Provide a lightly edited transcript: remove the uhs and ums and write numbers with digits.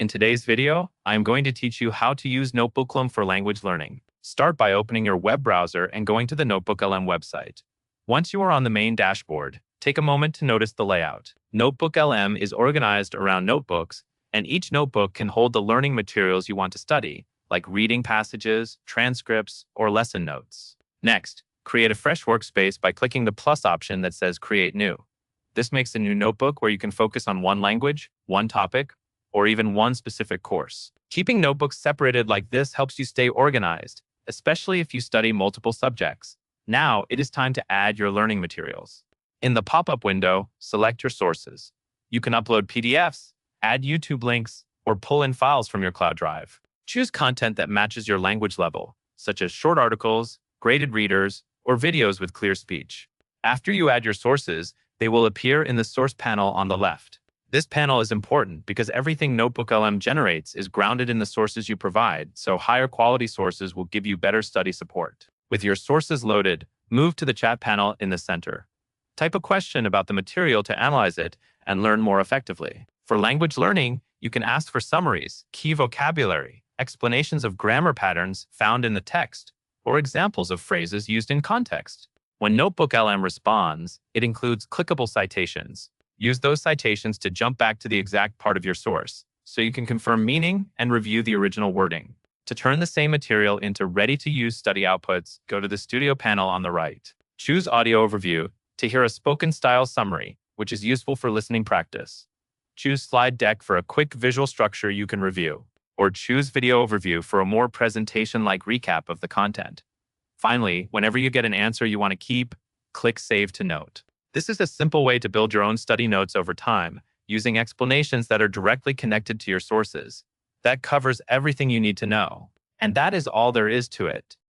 In today's video, I am going to teach you how to use Notebooklm for language learning. Start by opening your web browser and going to the Notebooklm website. Once you are on the main dashboard, take a moment to notice the layout. Notebooklm is organized around notebooks, and each notebook can hold the learning materials you want to study, like reading passages, transcripts, or lesson notes. Next, create a fresh workspace by clicking the plus option that says Create New. This makes a new notebook where you can focus on one language, one topic, or even one specific course. Keeping notebooks separated like this helps you stay organized, especially if you study multiple subjects. Now, it is time to add your learning materials. In the pop-up window, select your sources. You can upload PDFs, add YouTube links, or pull in files from your cloud drive. Choose content that matches your language level, such as short articles, graded readers, or videos with clear speech. After you add your sources, they will appear in the source panel on the left. This panel is important because everything Notebooklm generates is grounded in the sources you provide, so higher quality sources will give you better study support. With your sources loaded, move to the chat panel in the center. Type a question about the material to analyze it and learn more effectively. For language learning, you can ask for summaries, key vocabulary, explanations of grammar patterns found in the text, or examples of phrases used in context. When Notebooklm responds, it includes clickable citations. Use those citations to jump back to the exact part of your source, so you can confirm meaning and review the original wording. To turn the same material into ready-to-use study outputs, go to the Studio panel on the right. Choose Audio Overview to hear a spoken-style summary, which is useful for listening practice. Choose Slide Deck for a quick visual structure you can review, or choose Video Overview for a more presentation-like recap of the content. Finally, whenever you get an answer you want to keep, click Save to Note. This is a simple way to build your own study notes over time, using explanations that are directly connected to your sources. That covers everything you need to know. And that is all there is to it.